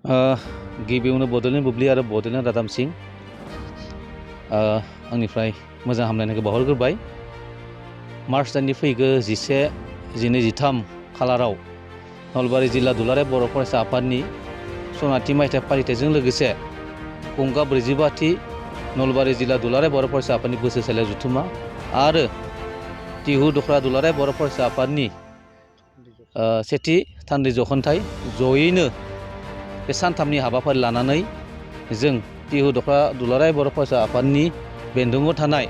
गिबियावनो बड'लेण्ड बुब्लि आरो बड'लेण्ड रादामसिं आंनिफ्राय मोजां हामलायनायखौ बावहरग्रोबाय। मार्च दाननि फैगौ 11, 12, 13 खालाराव नलबारि जिल्ला दुलाराय बर' फरायसा आफादनि सनाथि मायथाइ फालिथायजों लोगोसे गंगा 45थि नलबारि जिल्ला दुलाराय बर' फरायसा आफादनि बोसोरसालियाव जथुमा आरो टिहु दखरा दुलाराय बर' फरायसा आफादनि सेथि थान्दै जखनथाइ जयैनो बे सानथामनि हाबाफारि लानानै जों टिहु दखरा दुलाराय बर' फरायसा आफादनि बेन्दोङाव थानाय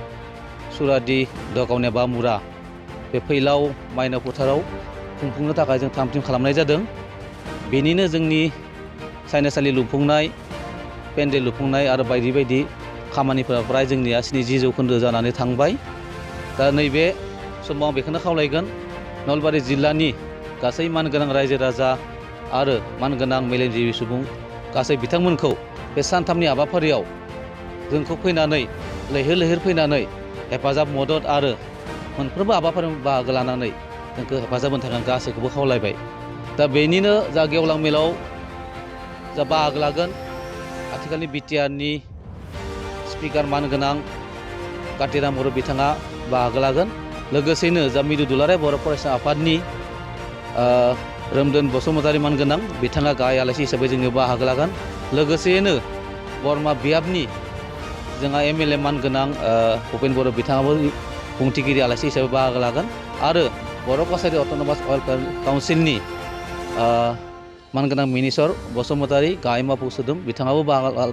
सुरादि दगावनिया बामुरा बे फैलाव माइनाव फोथाराव खुंफुंनो थाखाय जों थाम-थिम खालामनाय जादों। बेनिनो जोंनि साइनासालि लुफुंनाय, पेन्डेल लुफुंनाय आरो बायदि बायदि खामानिफोरा फ्राय जोंनिया 70% जानानै थांबाय। दा नैबे समाव बेखौनो खावलायगोन नलबारि जिल्लानि गासै मानगोनां रायजो राजा आरो मानगोनां मेलेमजिबि सुबुं गासै बिथांमोनखौ बे सानथामनि हाबाफारियाव जोंखौ फैनानै लैहोर लैहोर फैनानै हेफाजाब मदद आरो मोनफ्रोमबो हाबाफारियाव बाहागो लानानै जोंखौ हेफाजाब होनो थाखाय गासैखौबो खावलायबाय। दा बेनिनो जा गेवलां मेलाव जा बाहागो लागोन आथिखालनि बिटिआरनि स्पिकार मानगोनां कातिराम बर' बिथाङा बाहागो लागोन। लोगोसेनो जा मिरु दुलाराय बर' फरायसा आफादनि रोमदोन बसुमतारी मानगोनां बिथाङा गाहाय आलासि हिसाबै जोंनियाव बाहागो लागोन। लोगोसेनो बरमा बियाबनि जोंहा एमएलए मानगोनां भुपेन बर' बिथाङाबो बुंथिगिरि आलासि हिसाबै बाहागो लागोन आरो बर' कसारि अट'नमास वेलफेयार काउन्सिलनि मानगोनां मिनिस्वर बसुमतारी गाहाय मावफुं सोद्रोम बिथाङाबो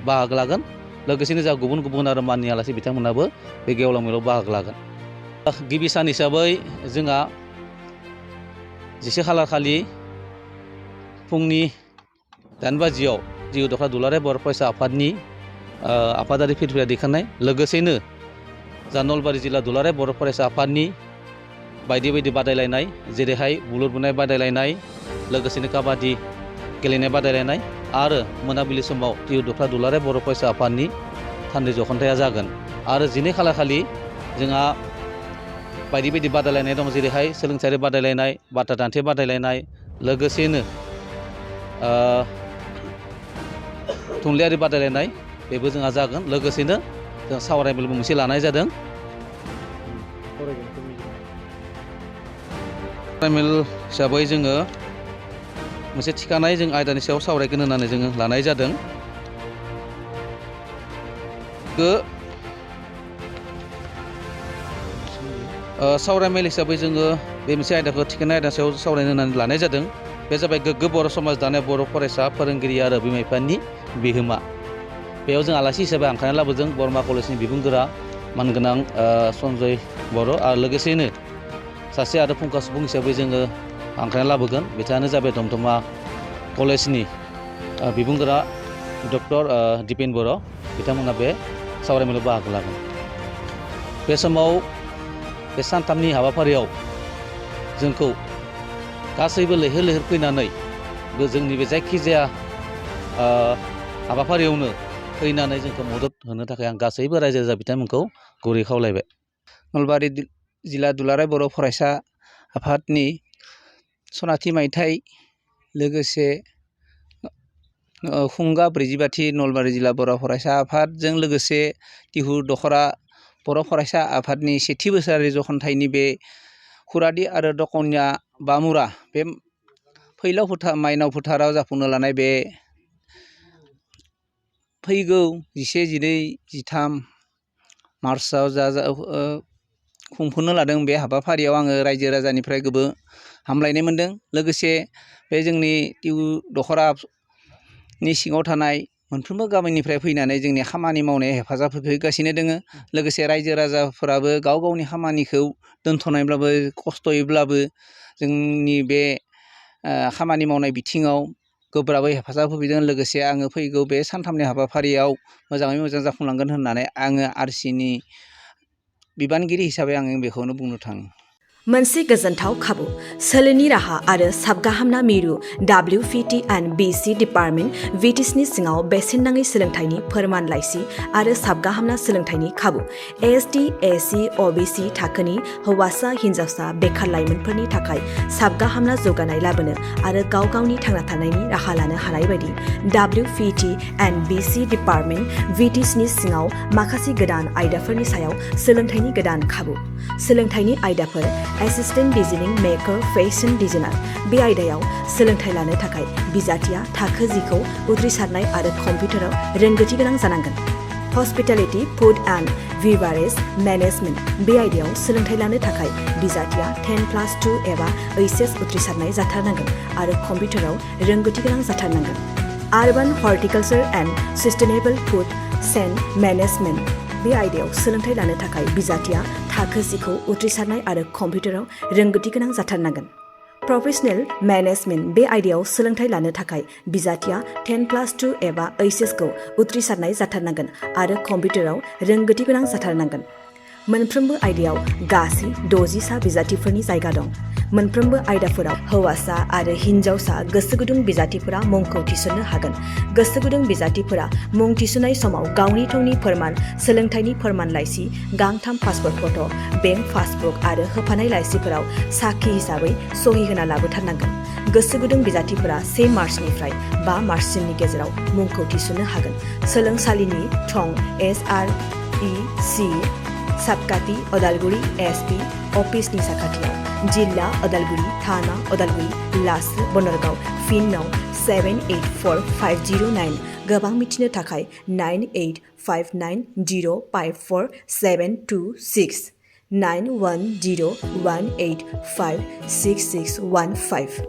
बाहागो लागोन। लोगोसेनो जा गुबुन गुबुन आरो माननि आलासि बिथांमोनाबो बे गेवलां मेलाव बाहागो लागोन। गिबि सान हिसाबै जोंहा 11 खालार खालि फुंनि 8 बाजियाव टिहु दखरा दुलाराय बर' फरायसा आफादनि आफादारि फिरफिला दैखांनाय लोगोसेनो जा नलबारि जिल्ला दुलाराय बर' फरायसा आफादनि बायदि बायदि बादायलायनाय जेरैहाय बुलुर बुनाय बादायलायनाय लोगोसेनो काबादि गेलेनाय बादायलायनाय आरो मोनाबिलि समाव टिहु दखरा दुलाराय बर' फरायसा आफादनि थान्दै जखनथाइया जागोन। आरो 12 खालार खालि जोंहा बायदि बायदि बादायलायनाय दं जेरैहाय सोलोंथायारि बादायलायनाय, बाथ्रा दान्थे बादायलायनाय लोगोसेनो थुनलाइयारि बादायलायनाय बेबो जोंहा जागोन। लोगोसेनो जों सावरायमेलबो मोनसे लानाय जादों। सावरायमेल हिसाबै जोङो मोनसे थिखानाय जों आयदानि सायाव सावरायगोन होननानै जोङो लानाय जादों। सावरायमेल हिसाबै जोङो बे मोनसे आयदाखौ थिखानाय आयदानि सायाव सावरायनो होननानै लानाय जादों। बे जाबाय गोग्गो बर' समाज दानाय बर' फरायसा फोरोंगिरि आरो बिमा बिफानि बिहोमा। बेयाव जों आलासि हिसाबै हांख्रायनानै लाबोदों बरमा कलेजनि बिबुंगोरा मानगोनां सन्जय बर' आरो लोगोसेनो सासे आरो फुंखा सुबुं हिसाबै जोङो हांख्रायनानै लाबोगोन बिथाङानो जाबाय दमदमा कलेजनि बिबुंगोरा डक्टर दिपेन बर' बिथांमोना बे सावरायमेलाव बाहागो लागोन। बे समाव बे सानथामनि हाबाफारियाव जोंखौ गासैबो लैहोर लैहोर फैनानै जोंनि बे जायखिजाया हाबाफारियावनो फैनानै जोंखौ मदद होनो थाखाय आं गासैबो रायजो राजा बिथांमोनखौ गुरै खावलायबाय। नलबारि जिल्ला दुलाराय बर' फरायसा आफादनि सनाथि मायथाइ लोगोसे खुंगा 45थि नलबारि जिल्ला बर' फरायसा आफादजों लोगोसे टिहु दखरा बर' फरायसा आफादनि सेथि बोसोरारि जखनथाइनि बे हुरादि आरो दकनिया बामुरा बे फैलाव माइनाव फोथाराव जाफुंनो लानाय बे फैगौ 11, 12, 13 मार्चआव खुंफुंनो लादों बे हाबाफारियाव आङो रायजो राजानिफ्राय गोबां हामलायनाय मोनदों। लोगोसे बे जोंनि टिहु दखरानि सिङाव थानाय मोनफ्रोमबो गामिनिफ्राय फैनानै जोंनि खामानि मावनायाव हेफाजाब होफैगासिनो दोङो। लोगोसे रायजो राजाफोराबो गाव गावनि खामानिखौ दोनथ'नायब्लाबो खस्थ'यैब्लाबो जोंनि बे खामानि मावनाय बिथिङाव गोब्राबै हेफाजाब होफैदों। लोगोसे आङो फैगौ बे सानथामनि हाबाफारियाव मोजाङै मोजां जाफुंलांगोन होननानै आङो आरसिनि बिबानगिरि हिसाबै आङो बेखौनो बुंनो थाङो। मोनसे गोजोनथाव खाबु सोलोनि राहा आरो साबगाहामना मिरु WFT and BC डिपार्टमेन्ट VTSनि सिङाव बेसेन नाङै सोलोंथाइनि फोरमान लाइसि आरो साबगाहामना सोलोंथाइनि खाबु ST SC OBC थाखोनि हौवासा हिन्जावसा बेखार लाइमोनफोरनि थाखाय साबगाहामना जौगानाय लाबोनो आरो गाव गावनि थांना थानायनि राहा लानो हानाय बायदि WFT and BC डिपार्टमेन्ट VTSनि सिङाव माखासे गोदान आयदाफोरनि सायाव सोलोंथाइनि गोदान खाबु सोलोंथाइनि आयदाफोर assistant designing maker fashion designer बे आयदायाव सोलोंथाइ लानो थाखाय बिजाथिया थाखो 10 खौ उथ्रिसारनाय आरो कम्पिउटाराव रोंगौथि गोनां जानांगोन हस्पिटेलिटी फुड एन्ड बेभारेज मेनेजमेन्ट बे आयदायाव सोलोंथाइ लानो थाखाय बिजाथिया 10+2 एबा HS उथ्रिसारनाय जाथारनांगोन आरो कम्पिउटाराव रोंगौथि गोनां जाथारनांगोन आर्बान horticulture and sustainable food chain management बे आयदायाव सोलोंथाइ लानो थाखाय बिजाथिया थाखो 10 खौ उथ्रिसारनाय आरो कम्पिउटाराव रोंगौथि गोनां जाथारनांगोन प्रफेशनेल मेनेजमेन्ट बे आयदायाव सोलोंथाइ लानो थाखाय बिजाथिया 10+2 एबा HS खौ उथ्रिसारनाय जाथारनांगोन आरो कम्पिउटाराव रोंगौथि गोनां जाथारनांगोन मोनफ्रोमबो आयदायाव गासै 60 सा बिजाथिफोरनि जायगा दं मोनफ्रोमबो आयदाफोराव हौवासा आरो हिन्जावसा गोसोगुदुं बिजाथिफोरा मुंखौ थिसननो हागोन गोसोगुदुं बिजाथिफोरा मुं थिसननाय समाव गावनि थंनि फोरमान सोलोंथाइनि फोरमान लाइसि गांथाम पासपर्ट फट' बेंक पासबुक आरो होफानाय लाइसिफोराव साखि हिसाबै सहि होना लाबोथारनांगोन गोसोगुदुं बिजाथिफोरा 1 मार्चनिफ्राय 5 मार्चसिमनि गेजेराव मुंखौ थिसननो हागोन सोलोंसालिनि थं SREC साबकाति अदालगुरि SP अफिसनि साखाथियाव जिल्ला अदालगुरि थाना अदालगुरि लासो बनरगाव पिन नं 784509 गोबां मिथिनो थाखाय 9859054726 9101856615